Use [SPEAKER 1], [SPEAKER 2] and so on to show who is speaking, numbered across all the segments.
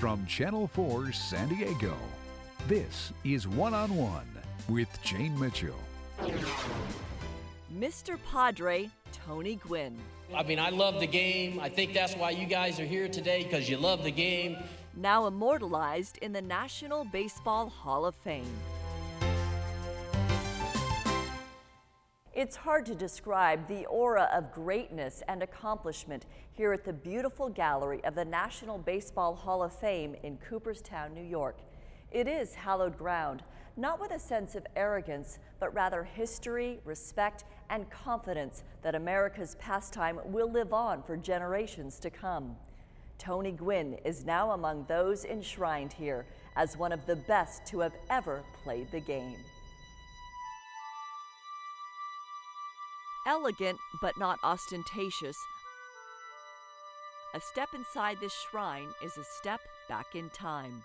[SPEAKER 1] From Channel 4 San Diego, this is One-on-One with Jane Mitchell.
[SPEAKER 2] Mr. Padre, Tony Gwynn.
[SPEAKER 3] I mean, I love the game. I think that's why you guys are here today, because you love the game.
[SPEAKER 2] Now immortalized in the National Baseball Hall of Fame. It's hard to describe the aura of greatness and accomplishment here at the beautiful gallery of the National Baseball Hall of Fame in Cooperstown, New York. It is hallowed ground, not with a sense of arrogance, but rather history, respect, and confidence that America's pastime will live on for generations to come. Tony Gwynn is now among those enshrined here as one of the best to have ever played the game. Elegant but not ostentatious, a step inside this shrine is a step back in time.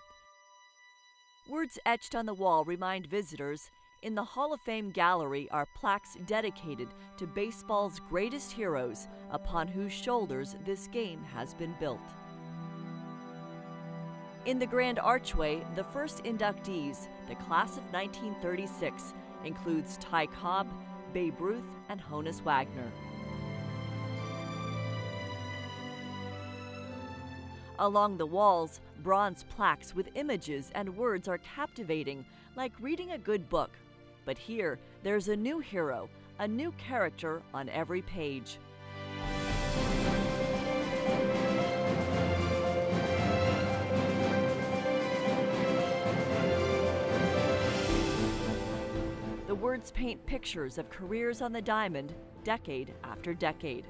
[SPEAKER 2] Words etched on the wall remind visitors in the Hall of Fame gallery are plaques dedicated to baseball's greatest heroes upon whose shoulders this game has been built. In the grand archway, the first inductees, the class of 1936, includes Ty Cobb, Babe Ruth, and Honus Wagner. Along the walls, bronze plaques with images and words are captivating, like reading a good book. But here, there's a new hero, a new character on every page. The words paint pictures of careers on the diamond, decade after decade.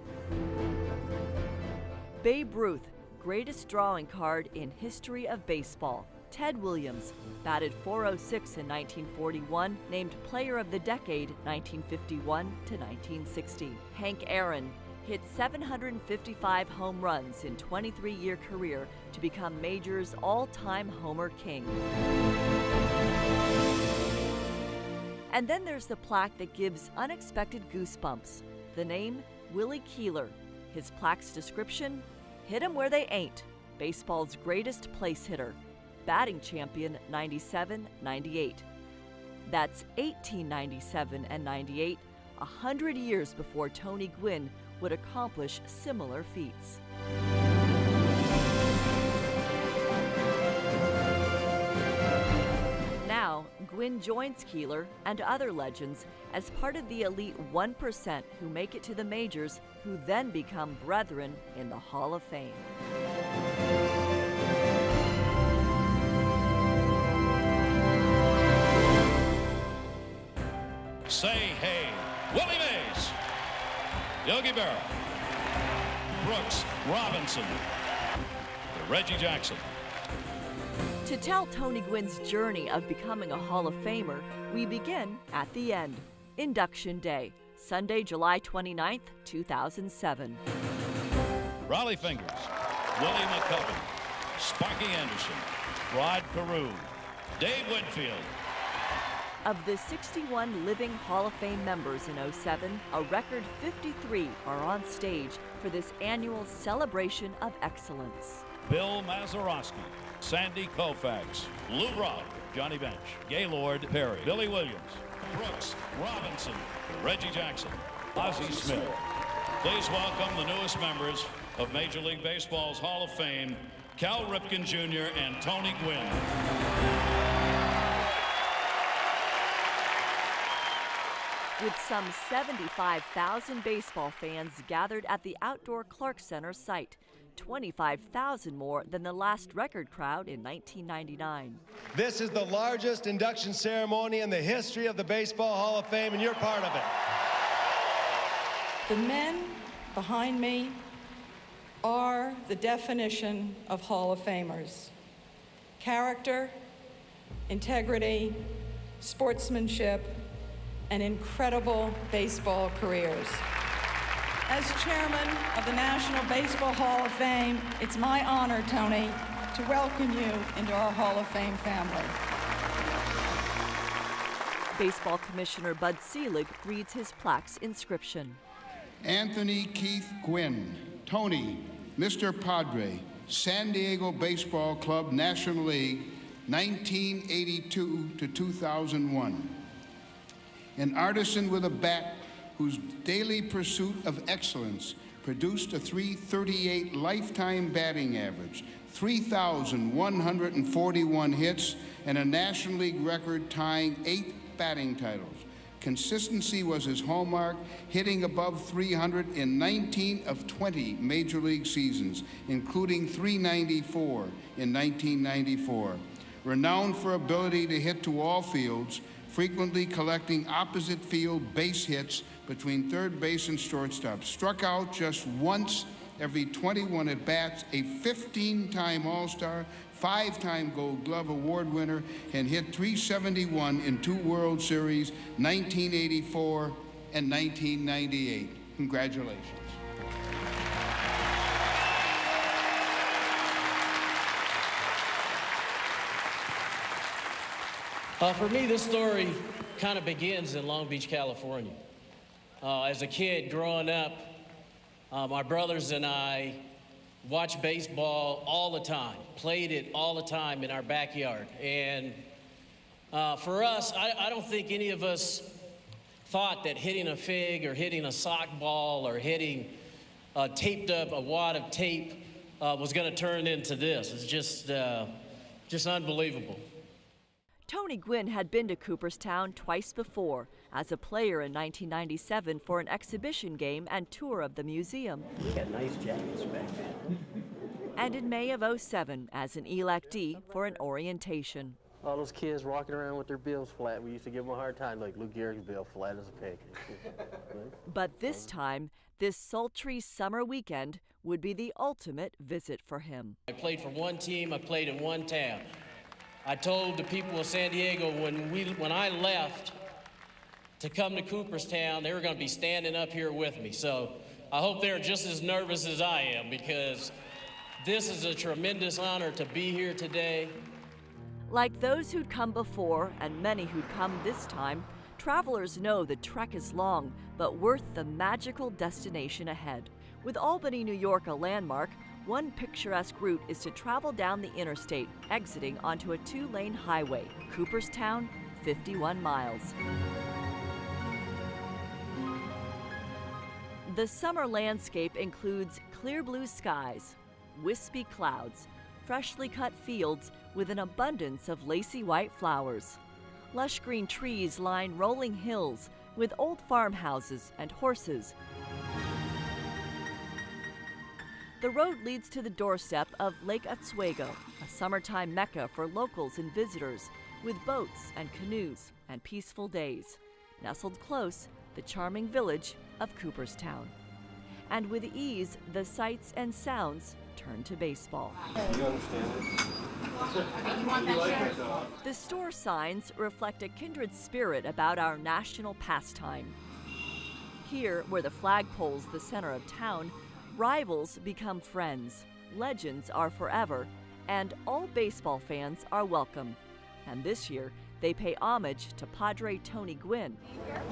[SPEAKER 2] Babe Ruth, greatest drawing card in history of baseball. Ted Williams, batted .406 in 1941, named Player of the Decade 1951 to 1960. Hank Aaron hit 755 home runs in 23-year career to become Major's all-time homer king. And then there's the plaque that gives unexpected goosebumps. The name, Willie Keeler. His plaque's description, hit 'em where they ain't. Baseball's greatest place hitter. Batting champion 97-98. That's 1897 and 98, 100 years before Tony Gwynn would accomplish similar feats. Now, Gwynn joins Keeler and other legends as part of the elite 1% who make it to the majors, who then become brethren in the Hall of Fame.
[SPEAKER 4] Say hey, Willie Mays, Yogi Berra, Brooks Robinson, Reggie Jackson.
[SPEAKER 2] To tell Tony Gwynn's journey of becoming a Hall of Famer, we begin at the end. Induction Day, Sunday, July 29th, 2007.
[SPEAKER 4] Rollie Fingers, Willie McCovey, Sparky Anderson, Rod Carew, Dave Whitfield.
[SPEAKER 2] Of the 61 living Hall of Fame members in '07, a record 53 are on stage for this annual celebration of excellence.
[SPEAKER 4] Bill Mazeroski, Sandy Koufax, Lou Brock, Johnny Bench, Gaylord Perry, Billy Williams, Brooks Robinson, Reggie Jackson, Ozzie Smith. Please welcome the newest members of Major League Baseball's Hall of Fame, Cal Ripken Jr. and Tony Gwynn.
[SPEAKER 2] With some 75,000 baseball fans gathered at the outdoor Clark Center site, 25,000 more than the last record crowd in 1999.
[SPEAKER 5] This is the largest induction ceremony in the history of the Baseball Hall of Fame, and you're part of it.
[SPEAKER 6] The men behind me are the definition of Hall of Famers. Character, integrity, sportsmanship, and incredible baseball careers. As chairman of the National Baseball Hall of Fame, it's my honor, Tony, to welcome you into our Hall of Fame family.
[SPEAKER 2] Baseball Commissioner Bud Selig reads his plaque's inscription.
[SPEAKER 7] Anthony Keith Gwynn, Tony, Mr. Padre, San Diego Baseball Club National League, 1982 to 2001. An artisan with a bat whose daily pursuit of excellence produced a .338 lifetime batting average, 3,141 hits, and a National League record tying 8 batting titles. Consistency was his hallmark, hitting above 300 in 19 of 20 Major League seasons, including .394 in 1994. Renowned for ability to hit to all fields, frequently collecting opposite field base hits between third base and shortstop. Struck out just once every 21 at-bats, a 15-time All-Star, 5-time Gold Glove Award winner, and hit .371 in 2 World Series, 1984 and 1998. Congratulations.
[SPEAKER 3] For me, this story kind of begins in Long Beach, California. As a kid growing up, my brothers and I watched baseball all the time, played it all the time in our backyard. And for us, I don't think any of us thought that hitting a fig or hitting a sock ball or hitting taped up a wad of tape was going to turn into this. It's just unbelievable.
[SPEAKER 2] Tony Gwynn had been to Cooperstown twice before, as a player in 1997 for an exhibition game and tour of the museum.
[SPEAKER 3] You got nice jackets back then.
[SPEAKER 2] And in May of '07 as an electee for an orientation.
[SPEAKER 8] All those kids walking around with their bills flat, we used to give them a hard time, like Lou Gehrig's bill flat as a pancake.
[SPEAKER 2] But this time, this sultry summer weekend would be the ultimate visit for him.
[SPEAKER 3] I played for one team, I played in one town. I told the people of San Diego when I left to come to Cooperstown, they were going to be standing up here with me. So I hope they're just as nervous as I am, because this is a tremendous honor to be here today.
[SPEAKER 2] Like those who'd come before and many who'd come this time, travelers know the trek is long, but worth the magical destination ahead. With Albany, New York a landmark, one picturesque route is to travel down the interstate, exiting onto a 2-lane highway, Cooperstown, 51 miles. The summer landscape includes clear blue skies, wispy clouds, freshly cut fields with an abundance of lacy white flowers. Lush green trees line rolling hills with old farmhouses and horses. The road leads to the doorstep of Lake Oswego, a summertime mecca for locals and visitors, with boats and canoes and peaceful days. Nestled close, the charming village of Cooperstown. And with ease, the sights and sounds turn to baseball.
[SPEAKER 8] You understand it?
[SPEAKER 2] The store signs reflect a kindred spirit about our national pastime. Here, where the flagpole's the center of town, rivals become friends, legends are forever, and all baseball fans are welcome. And this year, they pay homage to Padre Tony Gwynn.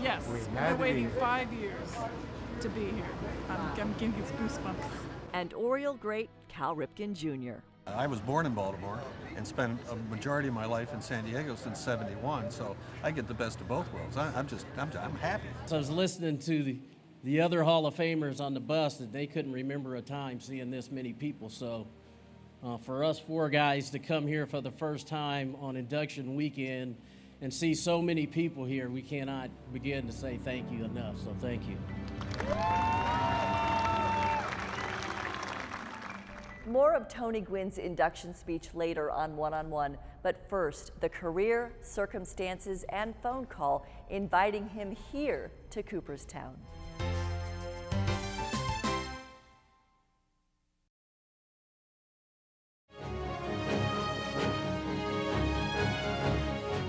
[SPEAKER 9] Yes, we're waiting 5 years to be here. I'm getting goosebumps.
[SPEAKER 2] And Oriole great Cal Ripken Jr.
[SPEAKER 10] I was born in Baltimore and spent a majority of my life in San Diego since '71, so I get the best of both worlds. I'm happy.
[SPEAKER 3] So I was listening to the other Hall of Famers on the bus that they couldn't remember a time seeing this many people. So for us 4 guys to come here for the first time on induction weekend and see so many people here, we cannot begin to say thank you enough. So thank you.
[SPEAKER 2] More of Tony Gwynn's induction speech later on One-on-One, but first, the career, circumstances, and phone call inviting him here to Cooperstown.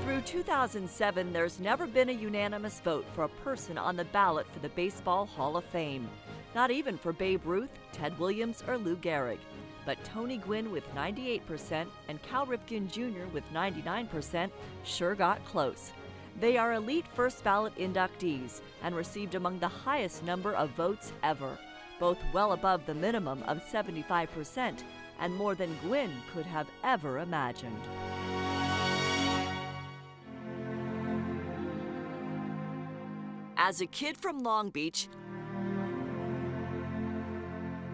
[SPEAKER 2] Through 2007, there's never been a unanimous vote for a person on the ballot for the Baseball Hall of Fame. Not even for Babe Ruth, Ted Williams, or Lou Gehrig. But Tony Gwynn with 98% and Cal Ripken Jr. with 99% sure got close. They are elite first ballot inductees and received among the highest number of votes ever, both well above the minimum of 75%, and more than Gwynn could have ever imagined. As a kid from Long Beach,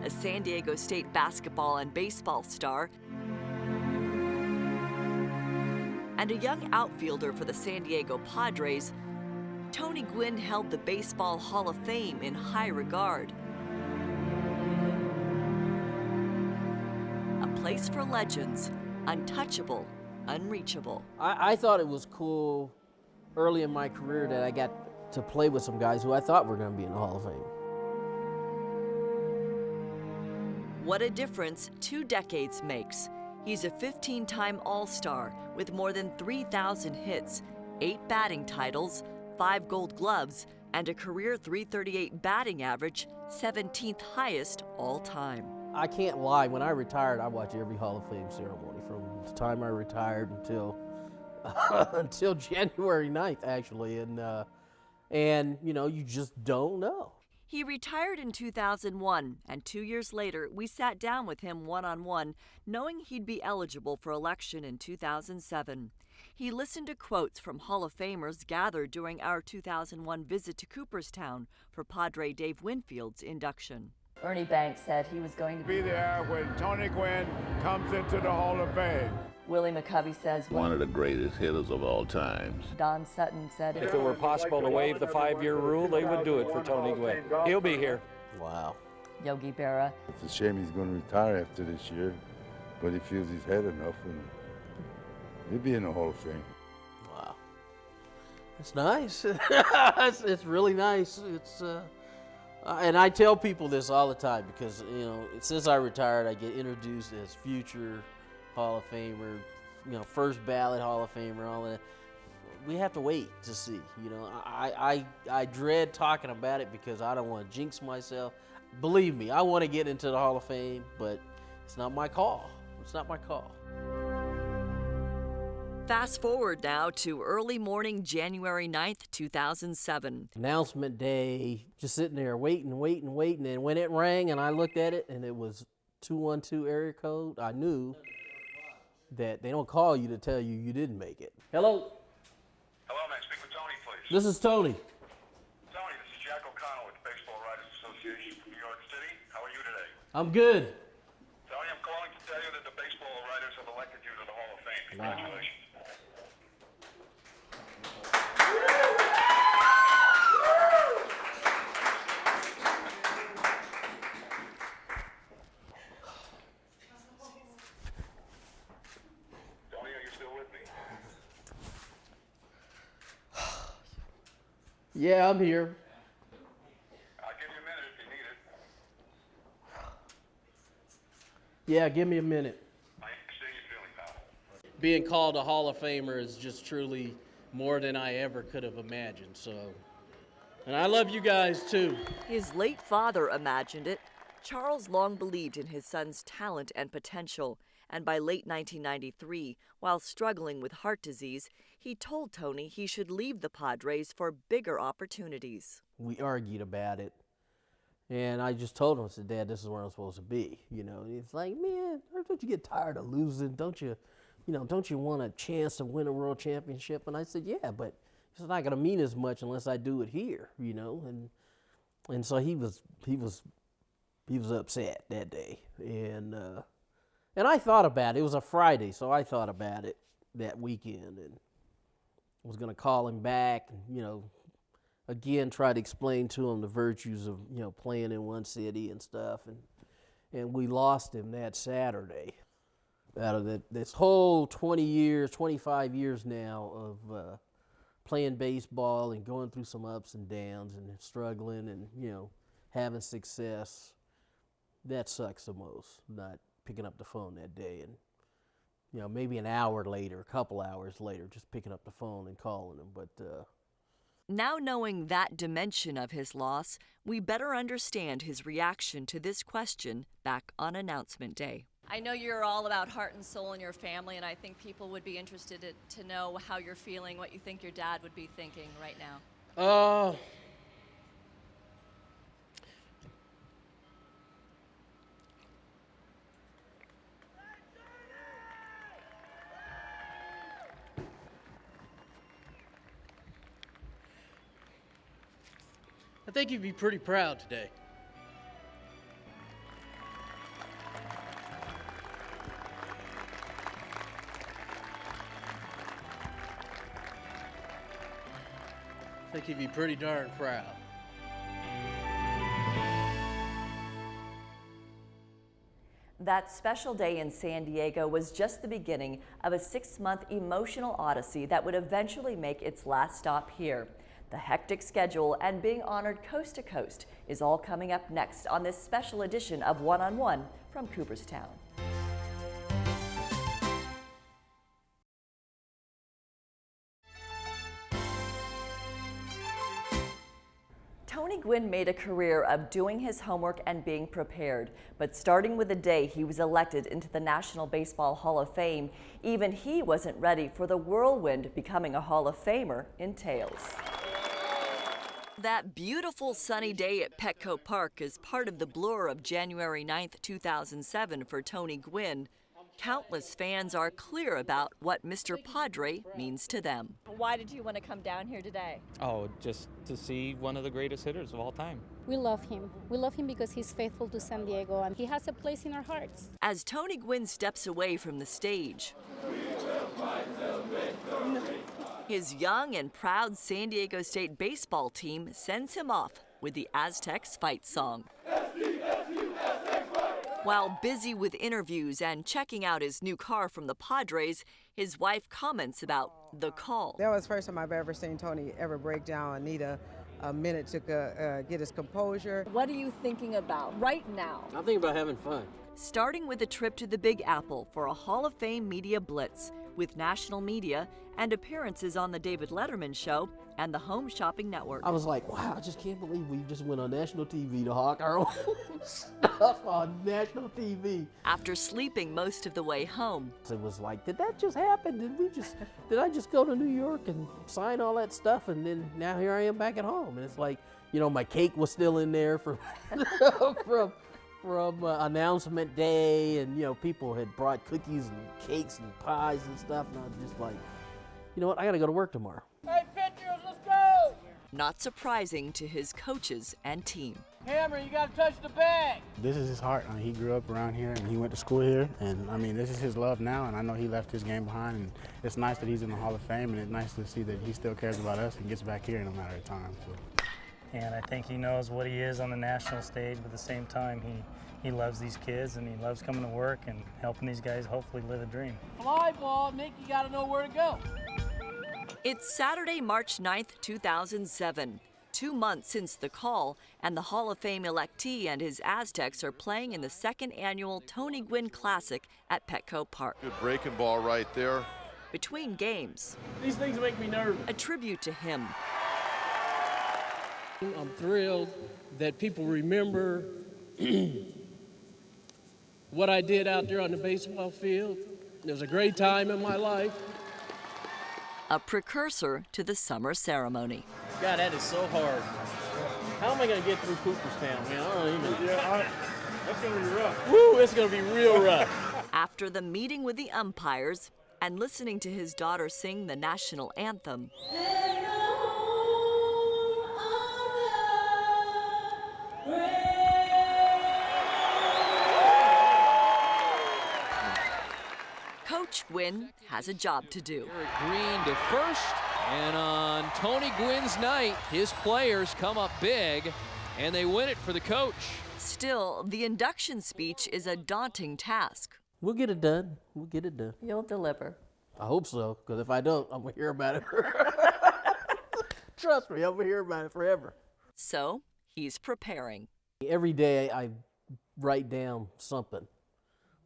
[SPEAKER 2] a San Diego State basketball and baseball star, and a young outfielder for the San Diego Padres, Tony Gwynn held the Baseball Hall of Fame in high regard. A place for legends, untouchable, unreachable.
[SPEAKER 8] I thought it was cool early in my career that I got to play with some guys who I thought were going to be in the Hall of Fame.
[SPEAKER 2] What a difference 2 decades makes. He's a 15-time All-Star with more than 3,000 hits, 8 batting titles, 5 Gold Gloves, and a career .338 batting average, 17th highest all time.
[SPEAKER 8] I can't lie, when I retired, I watched every Hall of Fame ceremony from the time I retired until until January 9th, actually, and you know, you just don't know.
[SPEAKER 2] He retired in 2001, and 2 years later, we sat down with him one-on-one, knowing he'd be eligible for election in 2007. He listened to quotes from Hall of Famers gathered during our 2001 visit to Cooperstown for Padre Dave Winfield's induction. Ernie Banks said he was going to
[SPEAKER 11] be there when Tony Gwynn comes into the Hall of Fame.
[SPEAKER 2] Willie McCovey says
[SPEAKER 12] one of the greatest hitters of all times.
[SPEAKER 2] Don Sutton said
[SPEAKER 13] if it were possible to waive the 5-year rule, they would do it for Tony Gwynn. He'll be here.
[SPEAKER 8] Wow.
[SPEAKER 2] Yogi Berra.
[SPEAKER 14] It's a shame he's going to retire after this year, but he feels he's had enough, and he'll be in the Hall of Fame.
[SPEAKER 8] Wow. It's nice. It's really nice. It's and I tell people this all the time because, you know, since I retired, I get introduced as future Hall of Famer, you know, first ballot Hall of Famer, all that. We have to wait to see. You know, I dread talking about it because I don't want to jinx myself. Believe me, I want to get into the Hall of Fame, but it's not my call. It's not my call.
[SPEAKER 2] Fast forward now to early morning January 9th, 2007.
[SPEAKER 8] Announcement day, just sitting there waiting, and when it rang and I looked at it and it was 212 area code, I knew that they don't call you to tell you didn't make it. Hello?
[SPEAKER 15] Hello, may I speak with Tony, please?
[SPEAKER 8] This is Tony.
[SPEAKER 15] Tony, this is Jack O'Connell with the Baseball Writers Association from New York City. How are you today?
[SPEAKER 8] I'm good.
[SPEAKER 15] Tony, I'm calling to tell you that the baseball writers have elected you to the Hall of Fame. Congratulations. Tony, are you still with me?
[SPEAKER 8] Yeah, I'm here.
[SPEAKER 15] I'll give you a minute if you need it.
[SPEAKER 8] Yeah, give me a minute.
[SPEAKER 15] I understand you're feeling, pal.
[SPEAKER 3] Being called a Hall of Famer is just truly more than I ever could have imagined. So, and I love you guys too.
[SPEAKER 2] His late father imagined it. Charles long believed in his son's talent and potential, and by late 1993, while struggling with heart disease, he told Tony he should leave the Padres for bigger opportunities.
[SPEAKER 8] We argued about it, and I just told him, I said, Dad, this is where I'm supposed to be, you know. And he's like, man, don't you get tired of losing? Don't you want a chance to win a world championship? And I said, yeah, but it's not going to mean as much unless I do it here, you know. And so he was upset that day, and I thought about it. It was a Friday, so I thought about it that weekend, and was going to call him back, and, you know, again, try to explain to him the virtues of, you know, playing in one city and stuff, and we lost him that Saturday. Out of this whole 20 years, 25 years now of playing baseball and going through some ups and downs and struggling and, you know, having success, that sucks the most, not picking up the phone that day and, you know, maybe an hour later, a couple hours later, just picking up the phone and calling him. But
[SPEAKER 2] now knowing that dimension of his loss, we better understand his reaction to this question back on announcement day. I know you're all about heart and soul in your family, and I think people would be interested to know how you're feeling, what you think your dad would be thinking right now.
[SPEAKER 3] I think you'd be pretty proud today. I think he'd be pretty darn proud.
[SPEAKER 2] That special day in San Diego was just the beginning of a 6-month emotional odyssey that would eventually make its last stop here. The hectic schedule and being honored coast to coast is all coming up next on this special edition of One-on-One from Cooperstown. Tony Gwynn made a career of doing his homework and being prepared, but starting with the day he was elected into the National Baseball Hall of Fame, even he wasn't ready for the whirlwind becoming a Hall of Famer entails. That beautiful sunny day at Petco Park is part of the blur of January 9th, 2007 for Tony Gwynn. Countless fans are clear about what Mr. Padre means to them. Why did you want to come down here today?
[SPEAKER 16] Oh, just to see one of the greatest hitters of all time.
[SPEAKER 17] We love him. We love him because he's faithful to San Diego and he has a place in our hearts.
[SPEAKER 2] As Tony Gwynn steps away from the stage, his young and proud San Diego State baseball team sends him off with the Aztecs fight song. While busy with interviews and checking out his new car from the Padres, his wife comments about the call.
[SPEAKER 18] That was the first time I've ever seen Tony ever break down and need a minute to get his composure.
[SPEAKER 2] What are you thinking about right now?
[SPEAKER 8] I'm thinking about having fun.
[SPEAKER 2] Starting with a trip to the Big Apple for a Hall of Fame media blitz with national media and appearances on the David Letterman Show and the Home Shopping Network.
[SPEAKER 8] I was like, wow, I just can't believe we just went on national TV to hawk our own stuff on national TV.
[SPEAKER 2] After sleeping most of the way home,
[SPEAKER 8] it was like, did that just happen? Did I just go to New York and sign all that stuff? And then now here I am back at home. And it's like, you know, my cake was still in there from from announcement day, and you know, people had brought cookies and cakes and pies and stuff, and I was just like, you know what, I gotta go to work tomorrow.
[SPEAKER 3] Hey, pitchers, let's go!
[SPEAKER 2] Not surprising to his coaches and team.
[SPEAKER 3] Hammer, you gotta touch the bag!
[SPEAKER 19] This is his heart. I mean, he grew up around here and he went to school here, and I mean, this is his love now, and I know he left his game behind, and it's nice that he's in the Hall of Fame, and it's nice to see that he still cares about us and gets back here in a matter of time. So.
[SPEAKER 20] And I think he knows what he is on the national stage, but at the same time, he loves these kids and he loves coming to work and helping these guys hopefully live a dream.
[SPEAKER 3] Fly ball, Nick, you gotta know where to go.
[SPEAKER 2] It's Saturday, March 9th, 2007. 2 months since the call, and the Hall of Fame electee and his Aztecs are playing in the second annual Tony Gwynn Classic at Petco Park.
[SPEAKER 21] Good breaking ball right there.
[SPEAKER 2] Between games,
[SPEAKER 3] these things make me nervous.
[SPEAKER 2] A tribute to him.
[SPEAKER 3] I'm thrilled that people remember what I did out there on the baseball field. It was a great time in my life.
[SPEAKER 2] A precursor to the summer ceremony.
[SPEAKER 3] God, that is so hard. How am I going to get through Cooperstown, man? I don't even. Yeah, that's going to be rough. Woo, it's going to be real rough.
[SPEAKER 2] After the meeting with the umpires and listening to his daughter sing the national anthem, Coach Gwynn has a job to do.
[SPEAKER 22] Green to first, and on Tony Gwynn's night, his players come up big, and they win it for the coach.
[SPEAKER 2] Still, the induction speech is a daunting task.
[SPEAKER 8] We'll get it done. We'll get it done.
[SPEAKER 2] You'll deliver.
[SPEAKER 8] I hope so, because if I don't, I'm going to hear about it. Trust me, I'm going to hear about it forever.
[SPEAKER 2] So, he's preparing.
[SPEAKER 8] Every day I write down something.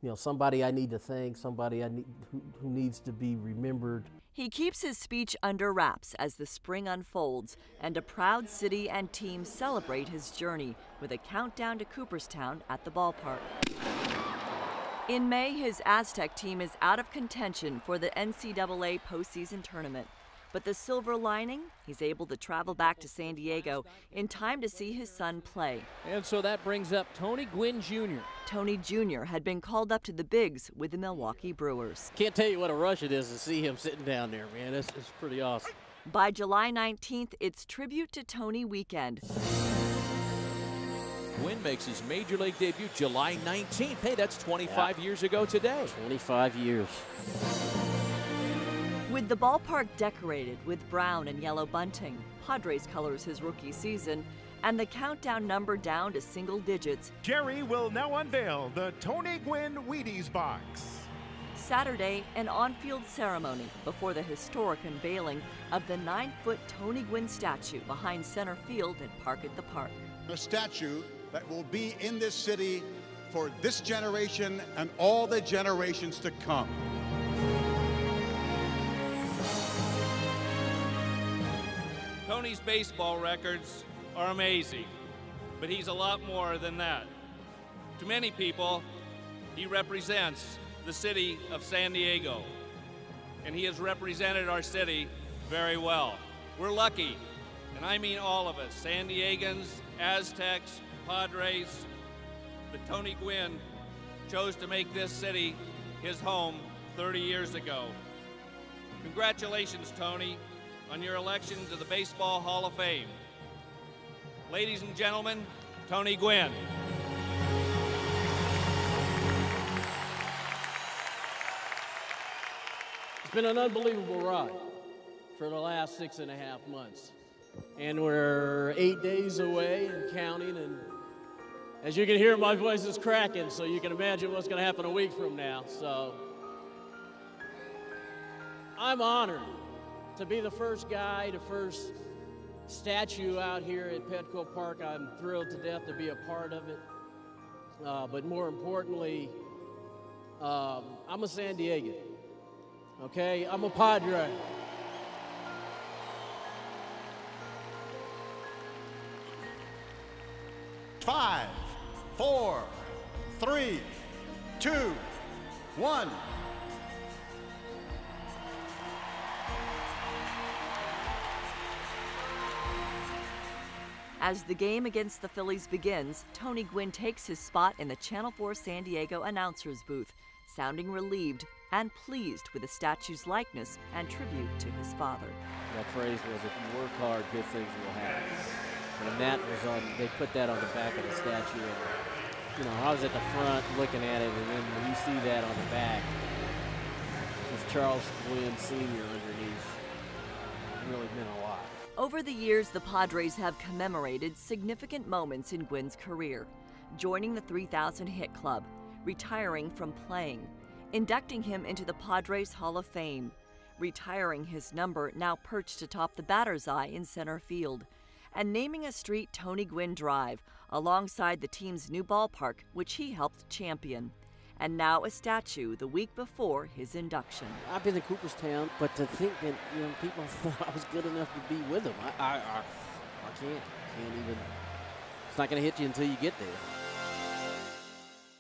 [SPEAKER 8] You know, somebody I need to thank, somebody who needs to be remembered.
[SPEAKER 2] He keeps his speech under wraps as the spring unfolds, and a proud city and team celebrate his journey with a countdown to Cooperstown at the ballpark. In May, his Aztec team is out of contention for the NCAA postseason tournament. But the silver lining, he's able to travel back to San Diego in time to see his son play.
[SPEAKER 22] And so that brings up Tony Gwynn Jr.
[SPEAKER 2] Tony Jr. had been called up to the bigs with the Milwaukee Brewers.
[SPEAKER 3] Can't tell you what a rush it is to see him sitting down there, man. It's pretty awesome.
[SPEAKER 2] By July 19th, it's Tribute to Tony weekend.
[SPEAKER 22] Gwynn makes his Major League debut July 19th. Hey, that's 25 years ago today.
[SPEAKER 8] 25 years.
[SPEAKER 2] With the ballpark decorated with brown and yellow bunting, Padres colors his rookie season, and the countdown number down to single digits.
[SPEAKER 1] Jerry will now unveil the Tony Gwynn Wheaties box.
[SPEAKER 2] Saturday, an on-field ceremony before the historic unveiling of the 9-foot Tony Gwynn statue behind center field at Park at the Park.
[SPEAKER 4] A statue that will be in this city for this generation and all the generations to come.
[SPEAKER 23] Tony's baseball records are amazing, but he's a lot more than that. To many people, he represents the city of San Diego, and he has represented our city very well. We're lucky, and I mean all of us, San Diegans, Aztecs, Padres, that Tony Gwynn chose to make this city his home 30 years ago. Congratulations, Tony, on your election to the Baseball Hall of Fame. Ladies and gentlemen, Tony Gwynn.
[SPEAKER 8] It's been an unbelievable ride for the last 6.5 months. And we're 8 days away and counting, and as you can hear, my voice is cracking, so you can imagine what's going to happen a week from now. So I'm honored to be the first guy, the first statue out here at Petco Park. I'm thrilled to death to be a part of it. But more importantly, I'm a San Diegan, okay? I'm a Padre.
[SPEAKER 4] Five, 4, 3, 2, 1.
[SPEAKER 2] As the game against the Phillies begins, Tony Gwynn takes his spot in the Channel 4 San Diego announcer's booth, sounding relieved and pleased with the statue's likeness and tribute to his father.
[SPEAKER 8] That phrase was, if you work hard, good things will happen. And that was on, they put that on the back of the statue. And, you know, I was at the front looking at it, and then when you see that on the back, it's Charles Gwynn Sr. underneath. It really meant a lot.
[SPEAKER 2] Over the years, the Padres have commemorated significant moments in Gwynn's career, joining the 3,000 hit club, retiring from playing, inducting him into the Padres Hall of Fame, retiring his number now perched atop the batter's eye in center field, and naming a street Tony Gwynn Drive alongside the team's new ballpark, which he helped champion. And now a statue the week before his induction.
[SPEAKER 8] I've been to Cooperstown, but to think that, you know, people thought I was good enough to be with him, I can't even. It's not going to hit you until you get there.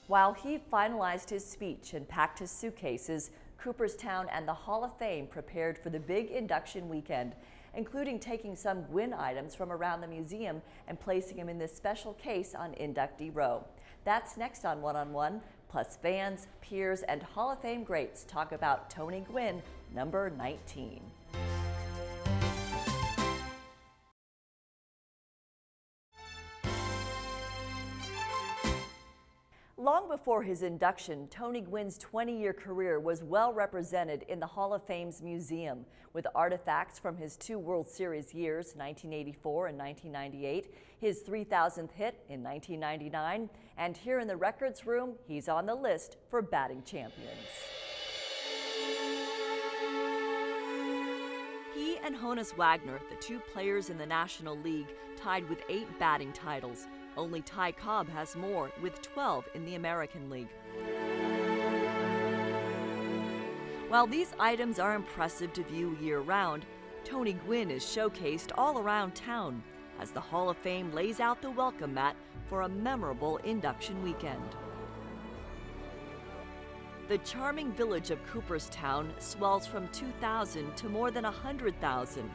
[SPEAKER 2] While he finalized his speech and packed his suitcases, Cooperstown and the Hall of Fame prepared for the big induction weekend, including taking some Gwynn items from around the museum and placing them in this special case on inductee row. That's next on One on One. Plus fans, peers, and Hall of Fame greats talk about Tony Gwynn, number 19. Long before his induction, Tony Gwynn's 20-year career was well represented in the Hall of Fame's museum, with artifacts from his 2 World Series years, 1984 and 1998, his 3,000th hit in 1999, and here in the records room, he's on the list for batting champions. He and Honus Wagner, the 2 players in the National League, tied with 8 batting titles. Only Ty Cobb has more, with 12 in the American League. While these items are impressive to view year-round, Tony Gwynn is showcased all around town as the Hall of Fame lays out the welcome mat for a memorable induction weekend. The charming village of Cooperstown swells from 2,000 to more than 100,000.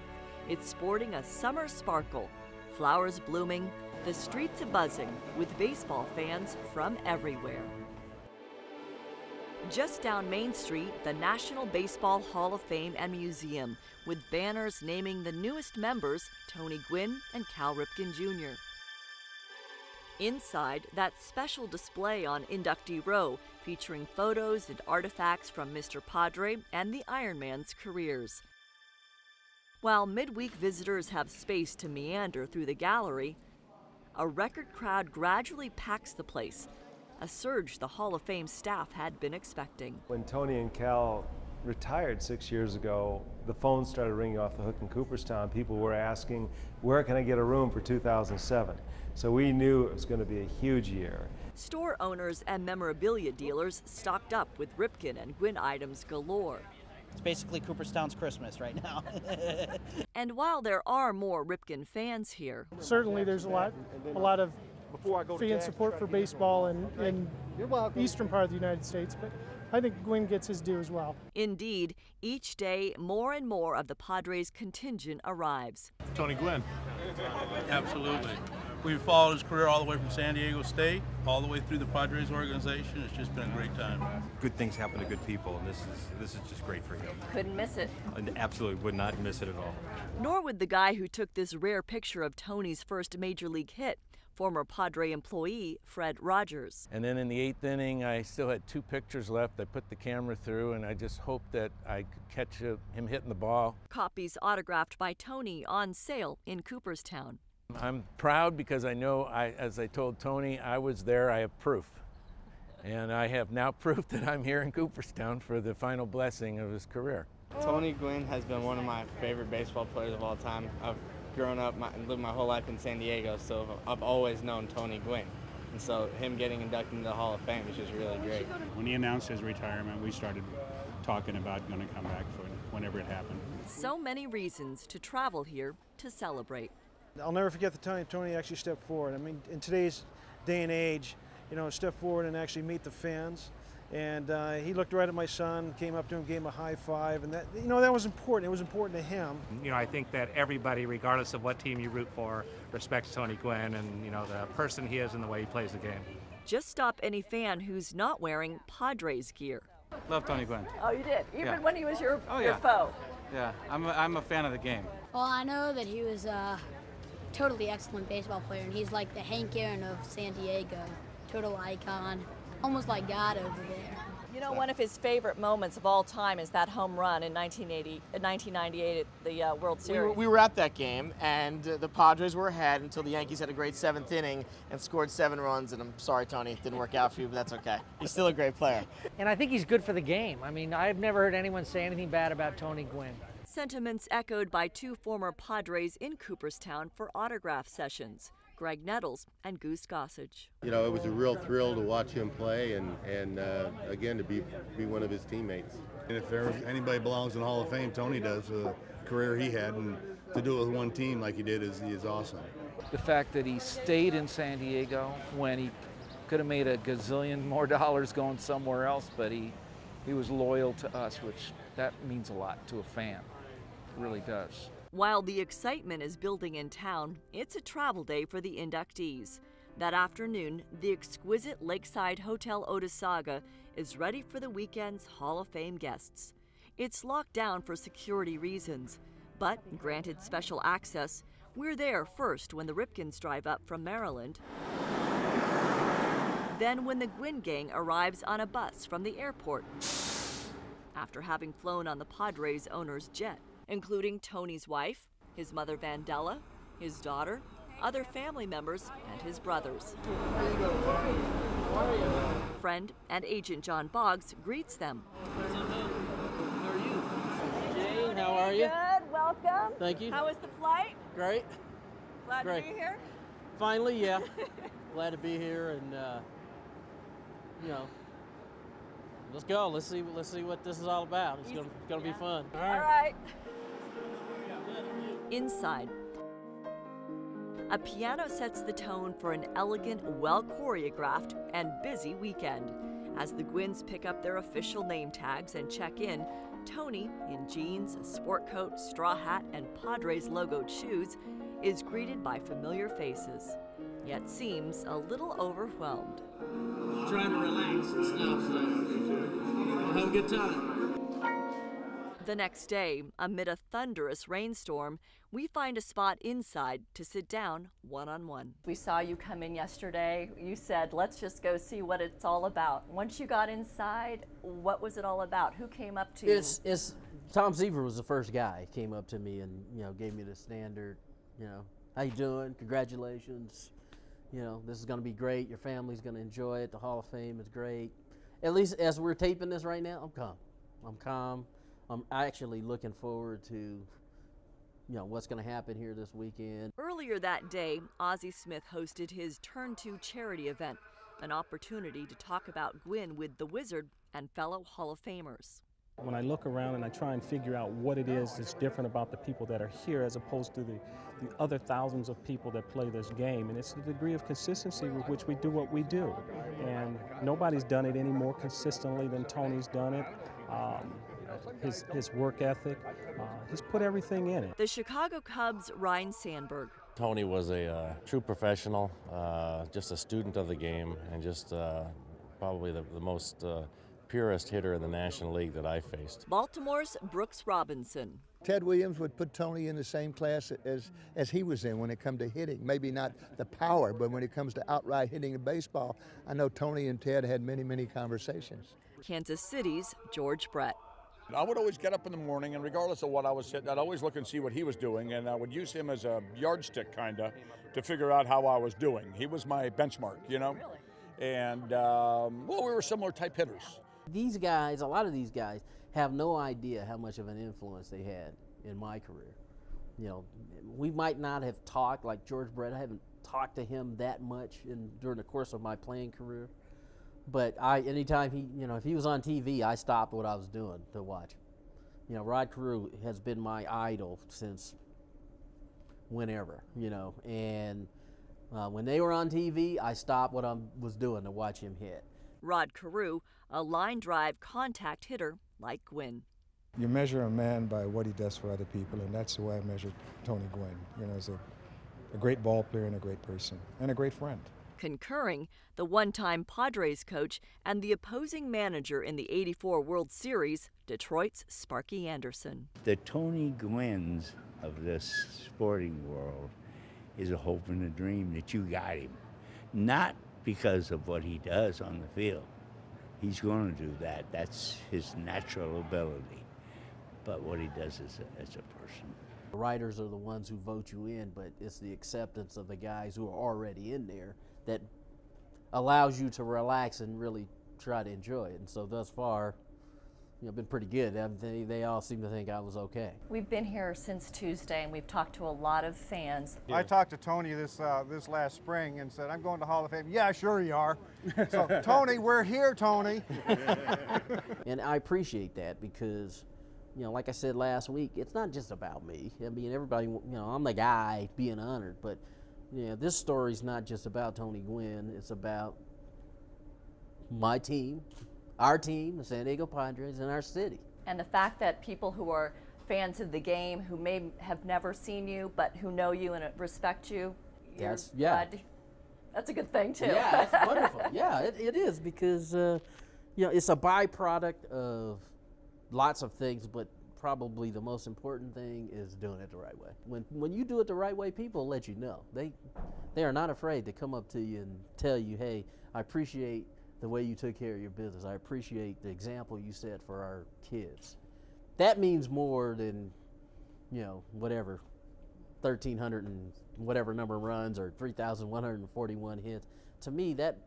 [SPEAKER 2] It's sporting a summer sparkle, flowers blooming, the streets buzzing with baseball fans from everywhere. Just down Main Street, the National Baseball Hall of Fame and Museum, with banners naming the newest members, Tony Gwynn and Cal Ripken Jr. Inside, that special display on Inductee Row, featuring photos and artifacts from Mr. Padre and the Ironman's careers. While midweek visitors have space to meander through the gallery, a record crowd gradually packs the place, a surge the Hall of Fame staff had been expecting.
[SPEAKER 5] When Tony and Cal retired 6 years ago, the phones started ringing off the hook in Cooperstown. People were asking, where can I get a room for 2007? So we knew it was going to be a huge year.
[SPEAKER 2] Store owners and memorabilia dealers stocked up with Ripken and Gwynn items galore.
[SPEAKER 6] It's basically Cooperstown's Christmas right now.
[SPEAKER 2] And while there are more Ripken fans here,
[SPEAKER 7] certainly there's a lot of fan support for baseball in eastern part of the United States, but I think Gwynn gets his due as well.
[SPEAKER 2] Indeed, each day more and more of the Padres contingent arrives.
[SPEAKER 11] Tony Gwynn.
[SPEAKER 24] Absolutely. We've followed his career all the way from San Diego State, all the way through the Padres organization. It's just been a great time.
[SPEAKER 25] Good things happen to good people, and this is just great for him.
[SPEAKER 2] Couldn't miss it.
[SPEAKER 25] I absolutely would not miss it at all.
[SPEAKER 2] Nor would the guy who took this rare picture of Tony's first major league hit, former Padre employee Fred Rogers.
[SPEAKER 13] And then in the 8th inning, I still had 2 pictures left. I put the camera through, and I just hoped that I could catch him hitting the ball.
[SPEAKER 2] Copies autographed by Tony on sale in Cooperstown.
[SPEAKER 13] I'm proud because I know, as I told Tony, I was there, I have proof. And I have now proof that I'm here in Cooperstown for the final blessing of his career.
[SPEAKER 26] Tony Gwynn has been one of my favorite baseball players of all time. I've grown up and lived my whole life in San Diego, so I've always known Tony Gwynn. And so him getting inducted into the Hall of Fame is just really great.
[SPEAKER 19] When he announced his retirement, we started talking about going to come back for whenever it happened.
[SPEAKER 2] So many reasons to travel here to celebrate.
[SPEAKER 7] I'll never forget the time Tony actually stepped forward. I mean, in today's day and age, step forward and actually meet the fans. And he looked right at my son, came up to him, gave him a high five, and that was important. It was important to him.
[SPEAKER 27] I think that everybody, regardless of what team you root for, respects Tony Gwynn and the person he is and the way he plays the game.
[SPEAKER 2] Just stop any fan who's not wearing Padres gear.
[SPEAKER 27] Love Tony Gwynn.
[SPEAKER 2] Oh, you did? Even when he was your
[SPEAKER 27] yeah.
[SPEAKER 2] foe?
[SPEAKER 27] Yeah, I'm a fan of the game.
[SPEAKER 17] Well, I know that he was a totally excellent baseball player, and he's like the Hank Aaron of San Diego. Total icon, almost like God over there.
[SPEAKER 2] One of his favorite moments of all time is that home run in 1998 at the World Series.
[SPEAKER 6] We were at that game, and the Padres were ahead until the Yankees had a great 7th inning and scored 7 runs, and I'm sorry, Tony, it didn't work out for you, but that's okay. He's still a great player.
[SPEAKER 28] And I think he's good for the game. I mean, I've never heard anyone say anything bad about Tony Gwynn.
[SPEAKER 2] Sentiments echoed by 2 former Padres in Cooperstown for autograph sessions, Greg Nettles and Goose Gossage.
[SPEAKER 29] It was a real thrill to watch him play and again, to be one of his teammates.
[SPEAKER 30] And if anybody belongs in the Hall of Fame, Tony does. The career he had, and to do it with one team like he did is awesome.
[SPEAKER 16] The fact that he stayed in San Diego when he could have made a gazillion more dollars going somewhere else, but he was loyal to us, which that means a lot to a fan. It really does.
[SPEAKER 2] While the excitement is building in town, it's a travel day for the inductees. That afternoon, the exquisite Lakeside Hotel Otesaga is ready for the weekend's Hall of Fame guests. It's locked down for security reasons, but granted special access, we're there first when the Ripkens drive up from Maryland. Then when the Gwynn gang arrives on a bus from the airport, after having flown on the Padres owner's jet, including Tony's wife, his mother Vandella, his daughter, other family members, and his brothers. Friend and agent John Boggs greets them.
[SPEAKER 8] Jane, how are you?
[SPEAKER 2] Good, welcome.
[SPEAKER 8] Thank you.
[SPEAKER 2] How was the flight?
[SPEAKER 8] Great.
[SPEAKER 2] Glad
[SPEAKER 8] Great.
[SPEAKER 2] to be here?
[SPEAKER 8] Finally, yeah. Glad to be here, and let's go. Let's see what this is all about. It's gonna be fun.
[SPEAKER 2] All right. Inside, a piano sets the tone for an elegant, well-choreographed, and busy weekend. As the Gwynns pick up their official name tags and check in, Tony, in jeans, sport coat, straw hat, and Padres logoed shoes, is greeted by familiar faces. yet seems a little overwhelmed.
[SPEAKER 3] Trying to relax and stuff, so we'll have a good time.
[SPEAKER 2] The next day, amid a thunderous rainstorm, we find a spot inside to sit down one-on-one. We saw you come in yesterday. You said, let's just go see what it's all about. Once you got inside, what was it all about? Who came up to you?
[SPEAKER 8] It's Tom Seaver was the first guy. Came up to me and, you know, gave me the standard, you know, how you doing? Congratulations. You know, this is going to be great. Your family's going to enjoy it. The Hall of Fame is great. At least as we're taping this right now, I'm calm. I'm calm. I'm actually looking forward to, you know, what's going to happen here this weekend.
[SPEAKER 2] Earlier that day, Ozzie Smith hosted his Turn 2 charity event, an opportunity to talk about Gwynn with the Wizard and fellow Hall of Famers.
[SPEAKER 9] When I look around and I try and figure out what it is that's different about the people that are here as opposed to the other thousands of people that play this game, and it's the degree of consistency with which we do what we do. And nobody's done it any more consistently than Tony's done it. His work ethic, he's put everything in it.
[SPEAKER 2] The Chicago Cubs' Ryne Sandberg.
[SPEAKER 10] Tony was a true professional, just a student of the game, and just probably the most purest hitter in the National League that I faced.
[SPEAKER 2] Baltimore's Brooks Robinson.
[SPEAKER 12] Ted Williams would put Tony in the same class as he was in when it comes to hitting. Maybe not the power, but when it comes to outright hitting a baseball, I know Tony and Ted had many, many conversations.
[SPEAKER 2] Kansas City's George Brett.
[SPEAKER 14] I would always get up in the morning, and regardless of what I was hitting, I'd always look and see what he was doing, and I would use him as a yardstick, kind of, to figure out how I was doing. He was my benchmark, you know? Really? And, well, we were similar type hitters.
[SPEAKER 8] These guys, a lot of these guys, have no idea how much of an influence they had in my career. You know, we might not have talked, like George Brett, I haven't talked to him that much during the course of my playing career. But anytime if he was on TV, I stopped what I was doing to watch him. You know, Rod Carew has been my idol since whenever, you know. And when they were on TV, I stopped what I was doing to watch him hit.
[SPEAKER 2] Rod Carew, a line drive contact hitter like Gwynn.
[SPEAKER 15] You measure a man by what he does for other people, and that's the way I measure Tony Gwynn. You know, as a great ball player and a great person and a great friend.
[SPEAKER 2] Concurring, the one-time Padres coach and the opposing manager in the '84 World Series, Detroit's Sparky Anderson.
[SPEAKER 18] The Tony Gwynns of this sporting world is a hope and a dream that you got him. Not because of what he does on the field. He's going to do that. That's his natural ability. But what he does as a person.
[SPEAKER 8] The writers are the ones who vote you in, but it's the acceptance of the guys who are already in there that allows you to relax and really try to enjoy it. And so thus far, been pretty good. They all seem to think I was okay.
[SPEAKER 2] We've been here since Tuesday, and we've talked to a lot of fans.
[SPEAKER 20] I talked to Tony this last spring and said, I'm going to Hall of Fame. Yeah, sure you are. So, Tony, we're here, Tony.
[SPEAKER 8] And I appreciate that because, like I said last week, it's not just about me. I mean, everybody, I'm the guy being honored, but this story's not just about Tony Gwynn. It's about my team, our team, the San Diego Padres, and our city.
[SPEAKER 2] And the fact that people who are fans of the game, who may have never seen you, but who know you and respect you, that's a good thing, too.
[SPEAKER 8] Yeah, that's wonderful. Yeah, it is because, it's a byproduct of lots of things, but probably the most important thing is doing it the right way. When you do it the right way, people let you know. They are not afraid to come up to you and tell you, hey, I appreciate the way you took care of your business. I appreciate the example you set for our kids. That means more than, whatever, 1,300 and whatever number runs or 3,141 hits. To me, that,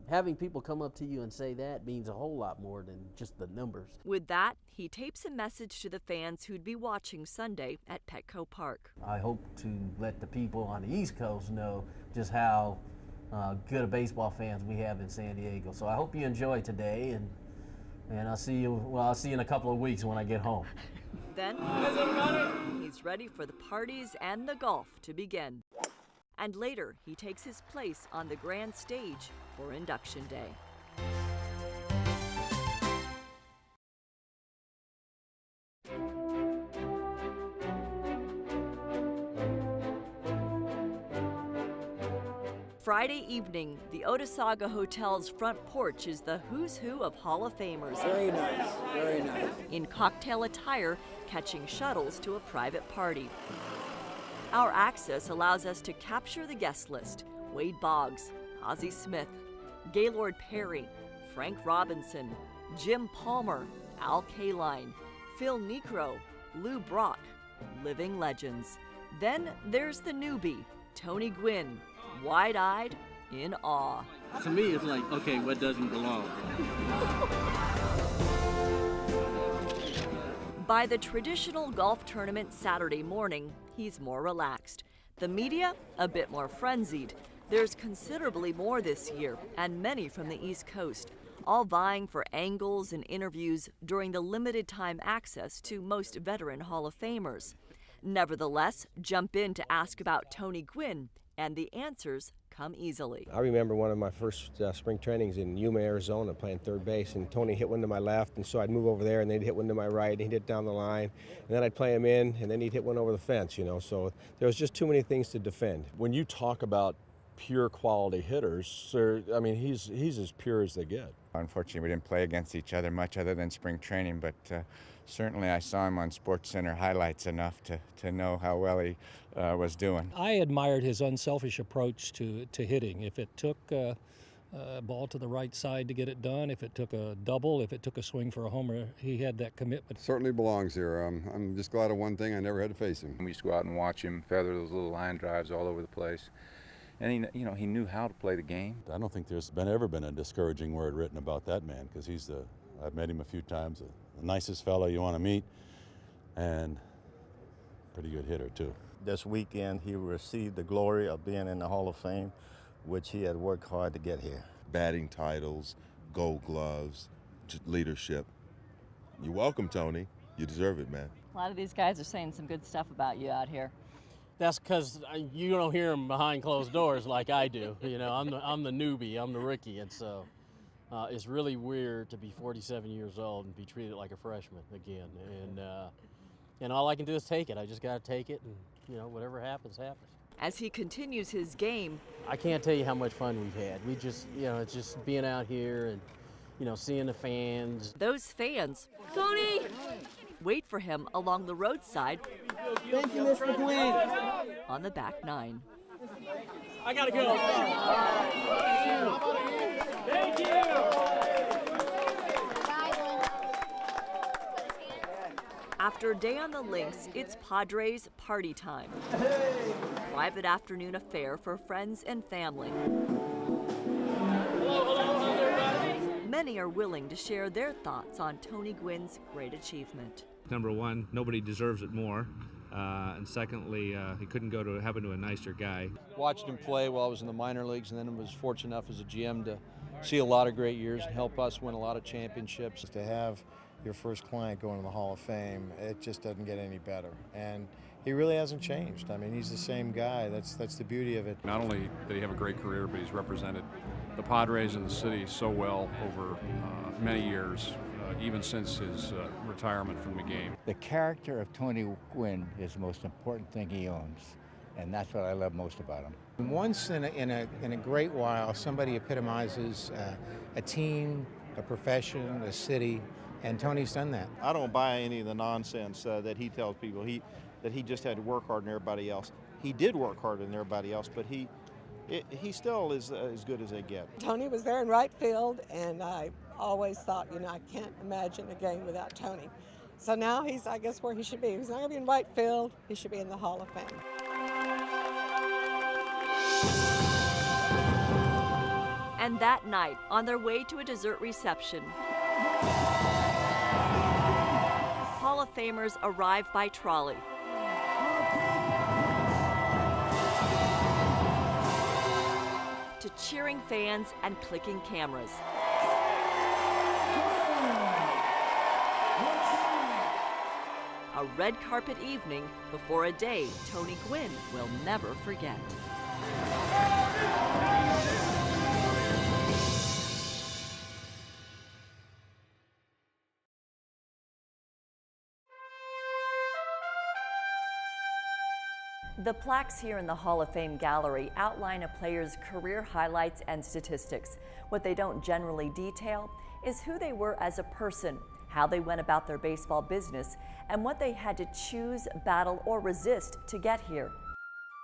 [SPEAKER 8] having people come up to you and say that means a whole lot more than just the numbers.
[SPEAKER 2] With that, he tapes a message to the fans who'd be watching Sunday at Petco Park.
[SPEAKER 8] I hope to let the people on the East Coast know just how good of baseball fans we have in San Diego. So I hope you enjoy today, and I'll see you. Well, I'll see you in a couple of weeks when I get home.
[SPEAKER 2] Then he's ready for the parties and the golf to begin. And later, he takes his place on the grand stage for Induction Day. Friday Friday evening, the Otesaga Hotel's front porch is the who's who of Hall of Famers.
[SPEAKER 1] Very nice, very nice.
[SPEAKER 2] In cocktail attire, catching shuttles to a private party. Our access allows us to capture the guest list. Wade Boggs, Ozzie Smith, Gaylord Perry, Frank Robinson, Jim Palmer, Al Kaline, Phil Necro, Lou Brock, living legends. Then there's the newbie, Tony Gwynn, wide-eyed, in awe.
[SPEAKER 3] To me, it's like, okay, what doesn't belong?
[SPEAKER 2] By the traditional golf tournament Saturday morning, he's more relaxed. The media, a bit more frenzied. There's considerably more this year, and many from the East Coast, all vying for angles and interviews during the limited time access to most veteran Hall of Famers. Nevertheless, jump in to ask about Tony Gwynn, and the answers come easily.
[SPEAKER 4] I remember one of my first spring trainings in Yuma, Arizona, playing third base, and Tony hit one to my left, and so I'd move over there, and they'd hit one to my right, and he'd hit down the line, and then I'd play him in, and then he'd hit one over the fence, you know, so there was just too many things to defend.
[SPEAKER 5] When you talk about pure quality hitters, I mean, he's as pure as they get.
[SPEAKER 11] Unfortunately, we didn't play against each other much other than spring training, but certainly I saw him on SportsCenter highlights enough to know how well he was doing.
[SPEAKER 13] I admired his unselfish approach to hitting. If it took a ball to the right side to get it done, if it took a double, if it took a swing for a homer, he had that commitment.
[SPEAKER 21] Certainly belongs here. I'm just glad of one thing, I never had to face him.
[SPEAKER 22] We used to go out and watch him feather those little line drives all over the place. And he knew how to play the game.
[SPEAKER 30] I don't think there's ever been a discouraging word written about that man, because I've met him a few times, the nicest fellow you want to meet, and pretty good hitter too.
[SPEAKER 23] This weekend he received the glory of being in the Hall of Fame, which he had worked hard to get here.
[SPEAKER 29] Batting titles, gold gloves, leadership. You're welcome, Tony. You deserve it, man.
[SPEAKER 24] A lot of these guys are saying some good stuff about you out here.
[SPEAKER 8] That's because you don't hear them behind closed doors like I do. You know, I'm the newbie, I'm the rookie, and so it's really weird to be 47 years old and be treated like a freshman again. And all I can do is take it. I just got to take it, and whatever happens, happens.
[SPEAKER 2] As he continues his game,
[SPEAKER 8] I can't tell you how much fun we've had. We just, it's just being out here and seeing the fans.
[SPEAKER 2] Those fans, Tony, wait for him along the roadside.
[SPEAKER 1] Thank you, Mr. Gwynn.
[SPEAKER 2] On the back nine.
[SPEAKER 8] I gotta go.
[SPEAKER 1] Thank you.
[SPEAKER 2] After a day on the links, it's Padres party time. Private afternoon affair for friends and family. Many are willing to share their thoughts on Tony Gwynn's great achievement.
[SPEAKER 27] Number one, nobody deserves it more. And secondly, he couldn't happen to a nicer guy.
[SPEAKER 25] Watched him play while I was in the minor leagues, and then was fortunate enough as a GM to see a lot of great years and help us win a lot of championships.
[SPEAKER 31] To have your first client go into the Hall of Fame, it just doesn't get any better. And he really hasn't changed. I mean, he's the same guy. That's the beauty of it.
[SPEAKER 32] Not only did he have a great career, but he's represented the Padres and the city so well over many years, even since his retirement from the game.
[SPEAKER 18] The character of Tony Gwynn is the most important thing he owns, and that's what I love most about him.
[SPEAKER 33] Once in a great while, somebody epitomizes a team, a profession, a city, and Tony's done that.
[SPEAKER 34] I don't buy any of the nonsense that he tells people that he just had to work harder than everybody else. He did work harder than everybody else, but he still is as good as they get.
[SPEAKER 35] Tony was there in right field, and I always thought, I can't imagine a game without Tony. So now he's, I guess, where he should be. He's not going to be in right field. He should be in the Hall of Fame.
[SPEAKER 2] And that night, on their way to a dessert reception, Hall of Famers arrive by trolley. To cheering fans and clicking cameras. A red carpet evening before a day Tony Gwynn will never forget. The plaques here in the Hall of Fame gallery outline a player's career highlights and statistics. What they don't generally detail is who they were as a person, how they went about their baseball business, and what they had to choose, battle, or resist to get here.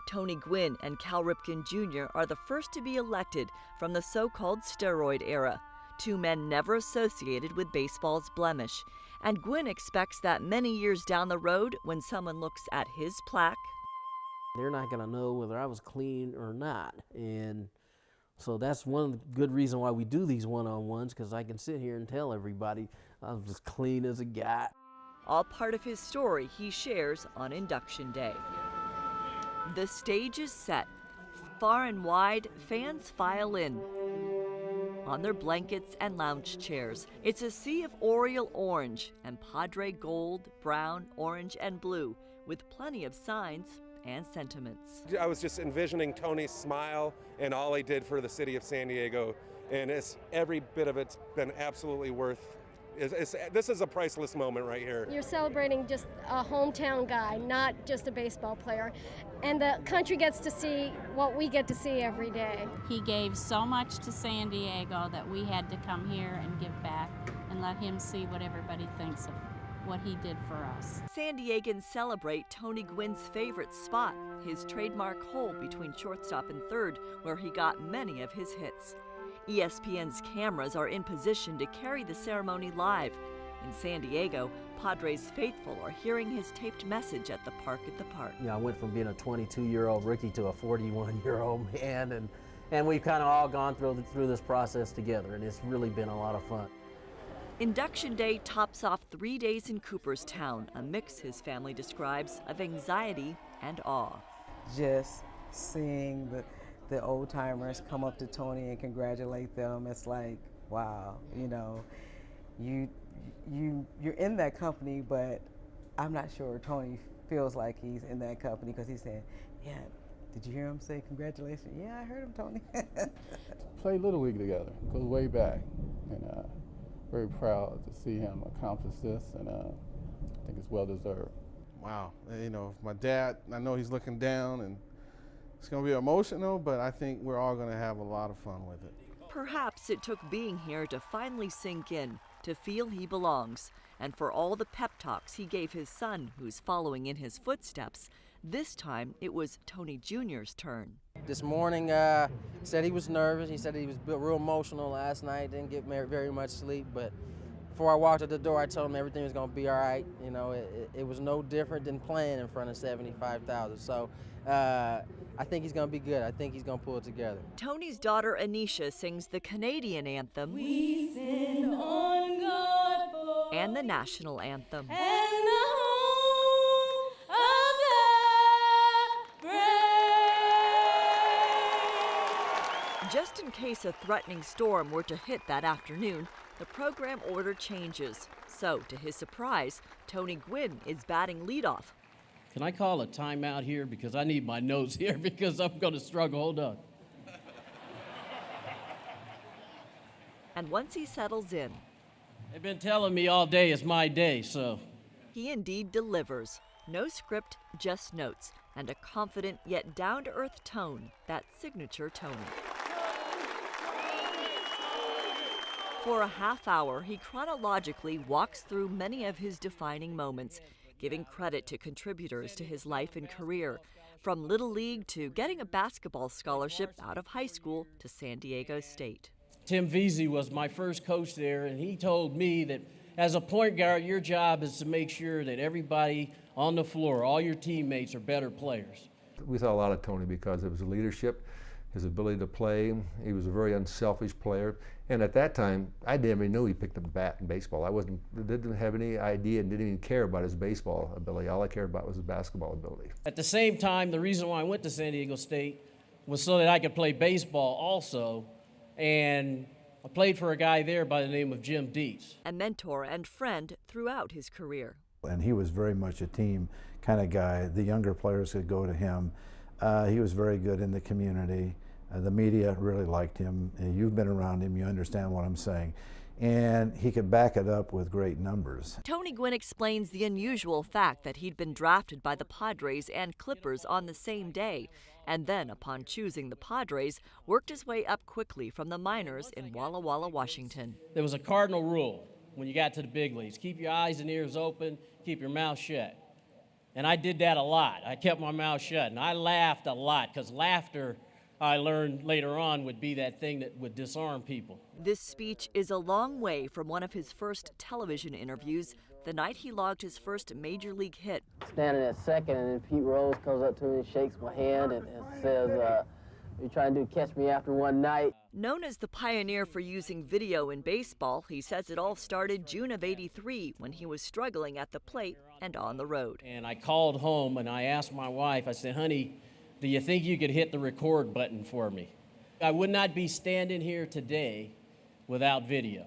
[SPEAKER 2] Tony Gwynn and Cal Ripken Jr. are the first to be elected from the so-called steroid era, two men never associated with baseball's blemish. And Gwynn expects that many years down the road, when someone looks at his plaque,
[SPEAKER 8] they're not going to know whether I was clean or not. And so that's one of the good reasons why we do these one-on-ones, because I can sit here and tell everybody I was as clean as a guy.
[SPEAKER 2] All part of his story he shares on induction day. The stage is set. Far and wide, fans file in. On their blankets and lounge chairs, it's a sea of Oriole orange and Padre gold, brown, orange, and blue, with plenty of signs and sentiments.
[SPEAKER 3] I was just envisioning Tony's smile and all he did for the city of San Diego, and every bit of it's been absolutely worth. This is a priceless moment right here.
[SPEAKER 4] You're celebrating just a hometown guy, not just a baseball player, and the country gets to see what we get to see every day.
[SPEAKER 6] He gave so much to San Diego that we had to come here and give back and let him see what everybody thinks of what he did for us.
[SPEAKER 2] San Diegans celebrate Tony Gwynn's favorite spot, his trademark hole between shortstop and third, where he got many of his hits. ESPN's cameras are in position to carry the ceremony live. In San Diego, Padres faithful are hearing his taped message at the Park at the Park.
[SPEAKER 8] You know, I went from being a 22-year-old rookie to a 41-year-old man, and we've kind of all gone through this process together, and it's really been a lot of fun.
[SPEAKER 2] Induction Day tops off 3 days in Cooperstown, a mix his family describes of anxiety and awe.
[SPEAKER 7] Just seeing the old timers come up to Tony and congratulate them, it's like, wow, you know, you're in that company, but I'm not sure Tony feels like he's in that company, because he's saying, yeah, did you hear him say congratulations? Yeah, I heard him, Tony.
[SPEAKER 9] Played Little League together, goes way back, and very proud to see him accomplish this, and I think it's well deserved.
[SPEAKER 31] Wow, you know, my dad, I know he's looking down, and it's going to be emotional, but I think we're all going to have a lot of fun with it.
[SPEAKER 2] Perhaps it took being here to finally sink in, to feel he belongs, and for all the pep talks he gave his son, who's following in his footsteps. This time, it was Tony Jr.'s turn.
[SPEAKER 8] This morning, said he was nervous. He said he was real emotional last night, didn't get very much sleep, but before I walked out the door, I told him everything was going to be all right. You know, it was no different than playing in front of 75,000. So I think he's going to be good. I think he's going to pull it together.
[SPEAKER 2] Tony's daughter Anisha sings the Canadian anthem
[SPEAKER 10] We sing on God for
[SPEAKER 2] and the national anthem.
[SPEAKER 10] And the home of the brave.
[SPEAKER 2] Just in case a threatening storm were to hit that afternoon, the program order changes. So, to his surprise, Tony Gwynn is batting leadoff.
[SPEAKER 8] Can I call a timeout here, because I need my notes here, because I'm going to struggle. Hold on.
[SPEAKER 2] And once he settles in,
[SPEAKER 8] they've been telling me all day it's my day, so.
[SPEAKER 2] He indeed delivers. No script, just notes, and a confident yet down-to-earth tone, that signature Tony. For a half hour, he chronologically walks through many of his defining moments, giving credit to contributors to his life and career, from Little League to getting a basketball scholarship out of high school to San Diego State.
[SPEAKER 8] Tim Veazey was my first coach there, and he told me that as a point guard, your job is to make sure that everybody on the floor, all your teammates, are better players.
[SPEAKER 12] We saw a lot of Tony because of his leadership, his ability to play. He was a very unselfish player. And at that time, I never knew he picked up a bat in baseball. Didn't have any idea and didn't even care about his baseball ability. All I cared about was his basketball ability.
[SPEAKER 8] At the same time, the reason why I went to San Diego State was so that I could play baseball also. And I played for a guy there by the name of Jim Dietz.
[SPEAKER 2] A mentor and friend throughout his career.
[SPEAKER 14] And he was very much a team kind of guy. The younger players could go to him. He was very good in the community. The media really liked him. You've been around him, you understand what I'm saying. and he could back it up with great numbers.
[SPEAKER 2] Tony Gwynn explains the unusual fact that he'd been drafted by the Padres and Clippers on the same day, and then, upon choosing the Padres, worked his way up quickly from the minors in Walla Walla, Washington.
[SPEAKER 8] There was a cardinal rule when you got to the big leagues. Keep your eyes and ears open, keep your mouth shut. And I did that a lot. I kept my mouth shut, and I laughed a lot, because laughter, I learned later on, would be that thing that would disarm people.
[SPEAKER 2] This speech is a long way from one of his first television interviews, the night he logged his first major league hit.
[SPEAKER 5] Standing at second, and then Pete Rose comes up to me and shakes my hand and says, "You trying to catch me after one night?"
[SPEAKER 2] Known as the pioneer for using video in baseball, he says it all started June of '83 when he was struggling at the plate and on the road.
[SPEAKER 8] And I called home and I asked my wife, I said, "Honey, do you think you could hit the record button for me?" I would not be standing here today without video.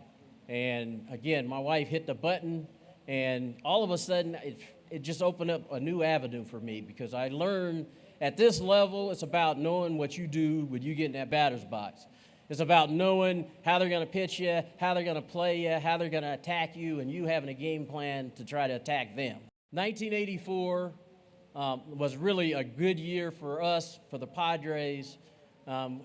[SPEAKER 8] And again, my wife hit the button, and all of a sudden it just opened up a new avenue for me, because I learned at this level it's about knowing what you do when you get in that batter's box. It's about knowing how they're going to pitch you, how they're going to play you, how they're going to attack you, and you having a game plan to try to attack them. 1984 was really a good year for us, for the Padres.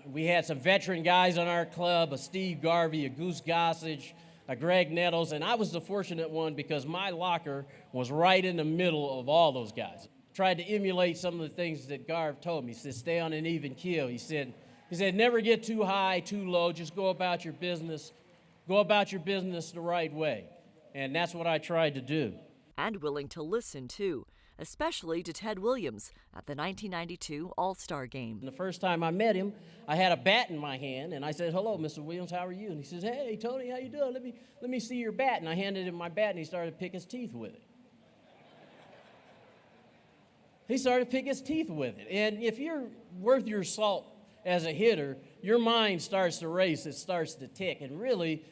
[SPEAKER 8] We had some veteran guys on our club, a Steve Garvey, a Goose Gossage, a Greg Nettles, and I was the fortunate one because my locker was right in the middle of all those guys. Tried to emulate some of the things that Garv told me. He said, stay on an even keel. He said, never get too high, too low, just go about your business. Go about your business the right way. And that's what I tried to do.
[SPEAKER 2] And willing to listen, too, especially to Ted Williams at the 1992 All-Star Game.
[SPEAKER 8] The first time I met him, I had a bat in my hand, and I said, hello, Mr. Williams, how are you? And he says, hey, Tony, how you doing? Let me see your bat. And I handed him my bat, and he started to pick his teeth with it. He started to pick his teeth with it. And if you're worth your salt as a hitter, your mind starts to race, it starts to tick. And really,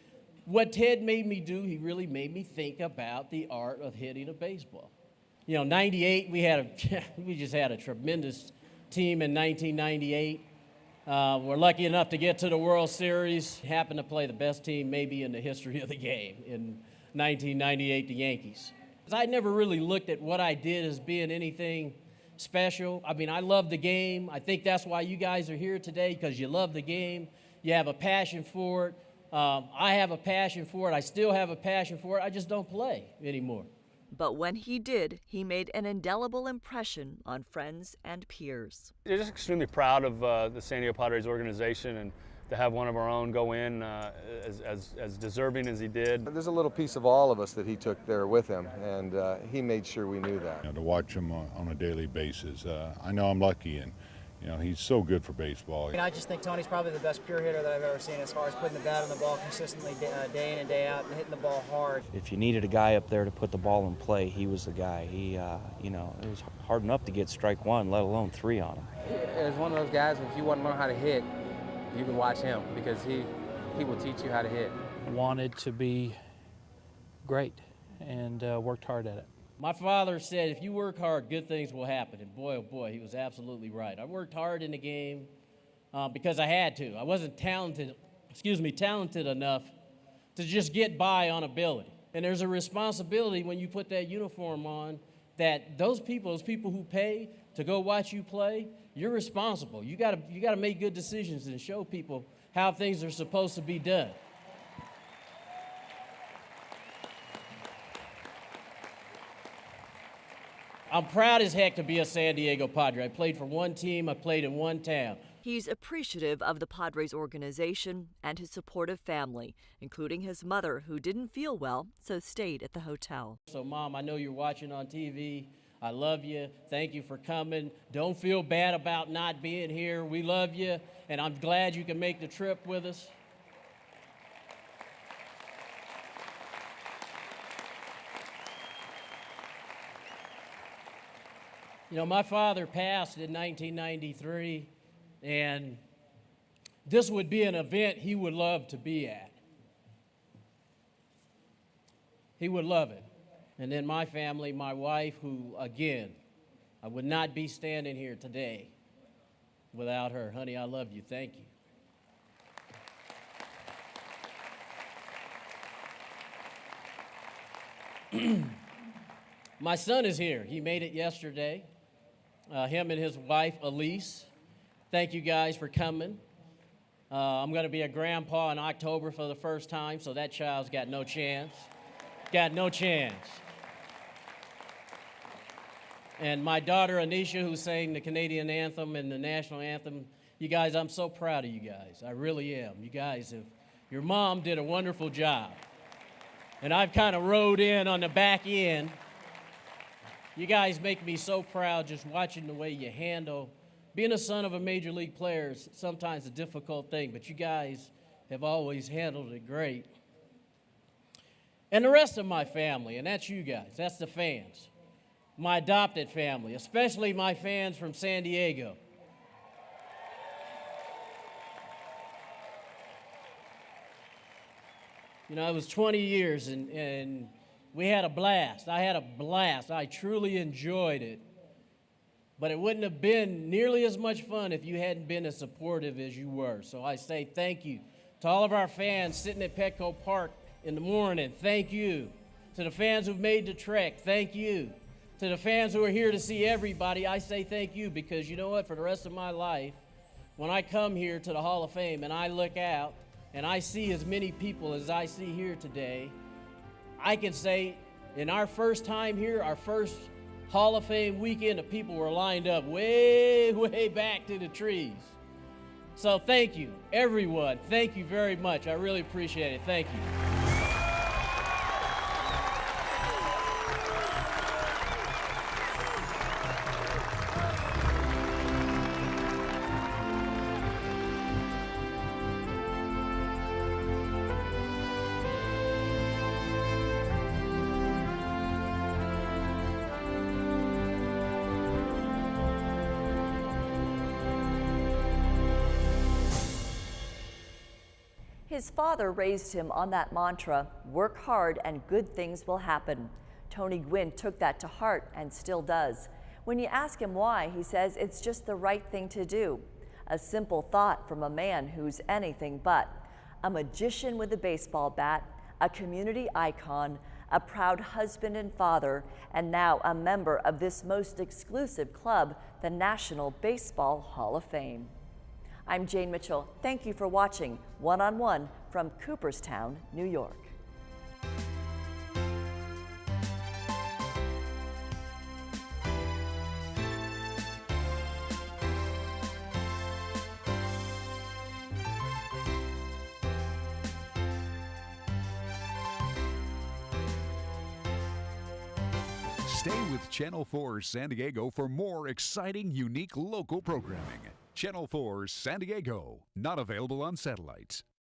[SPEAKER 8] what Ted made me do, he really made me think about the art of hitting a baseball. You know, 98, we just had a tremendous team in 1998. We're lucky enough to get to the World Series. Happened to play the best team maybe in the history of the game in 1998, the Yankees. I never really looked at what I did as being anything special. I mean, I love the game. I think that's why you guys are here today, because you love the game. You have a passion for it. I have a passion for it. I still have a passion for it. I just don't play anymore.
[SPEAKER 2] But when he did, he made an indelible impression on friends and peers.
[SPEAKER 11] We're just extremely proud of the San Diego Padres organization, and to have one of our own go in as deserving as he did.
[SPEAKER 3] There's a little piece of all of us that he took there with him, and he made sure we knew that.
[SPEAKER 13] You know, to watch him on a daily basis, I know I'm lucky, and you know, he's so good for baseball.
[SPEAKER 15] I just think Tony's probably the best pure hitter that I've ever seen as far as putting the bat on the ball consistently day in and day out and hitting the ball hard.
[SPEAKER 16] If you needed a guy up there to put the ball in play, he was the guy. He, you know, it was hard enough to get strike one, let alone 3 on him.
[SPEAKER 17] It's one of those guys, if you want to learn how to hit, you can watch him, because he will teach you how to hit.
[SPEAKER 19] Wanted to be great and worked hard at it.
[SPEAKER 8] My father said, if you work hard, good things will happen. And boy, oh boy, he was absolutely right. I worked hard in the game because I had to. I wasn't talented enough to just get by on ability. And there's a responsibility when you put that uniform on that those people who pay to go watch you play, you're responsible. You gotta make good decisions and show people how things are supposed to be done. I'm proud as heck to be a San Diego Padre. I played for one team, I played in one town.
[SPEAKER 2] He's appreciative of the Padres organization and his supportive family, including his mother, who didn't feel well, so stayed at the hotel.
[SPEAKER 8] So, Mom, I know you're watching on TV. I love you. Thank you for coming. Don't feel bad about not being here. We love you, and I'm glad you can make the trip with us. You know, my father passed in 1993, and this would be an event he would love to be at. He would love it. And then my family, my wife, who, again, I would not be standing here today without her. Honey, I love you. Thank you. My son is here. He made it yesterday. Him and his wife, Elise. Thank you guys for coming. I'm going to be a grandpa in October for the first time, so that child's got no chance. Got no chance. And my daughter, Anisha, who sang the Canadian anthem and the national anthem, you guys, I'm so proud of you guys. I really am. You guys have, your mom did a wonderful job. And I've kind of rode in on the back end. You guys make me so proud just watching the way you handle. Being a son of a major league player is sometimes a difficult thing, but you guys have always handled it great. And the rest of my family, and that's you guys, that's the fans. My adopted family, especially my fans from San Diego. You know, it was 20 years, and we had a blast. I had a blast. I truly enjoyed it. But it wouldn't have been nearly as much fun if you hadn't been as supportive as you were. So I say thank you to all of our fans sitting at Petco Park in the morning. Thank you. To the fans who've made the trek, thank you. To the fans who are here to see everybody, I say thank you, because you know what? For the rest of my life, when I come here to the Hall of Fame and I look out and I see as many people as I see here today, I can say in our first time here, our first Hall of Fame weekend, the people were lined up way, way back to the trees. So thank you, everyone. Thank you very much. I really appreciate it. Thank you.
[SPEAKER 2] His father raised him on that mantra, work hard and good things will happen. Tony Gwynn took that to heart and still does. When you ask him why, he says it's just the right thing to do. A simple thought from a man who's anything but. A magician with a baseball bat, a community icon, a proud husband and father, and now a member of this most exclusive club, the National Baseball Hall of Fame. I'm Jane Mitchell. Thank you for watching One on One from Cooperstown, New York.
[SPEAKER 1] Stay with Channel 4 San Diego for more exciting, unique local programming. Channel 4 San Diego, not available on satellites.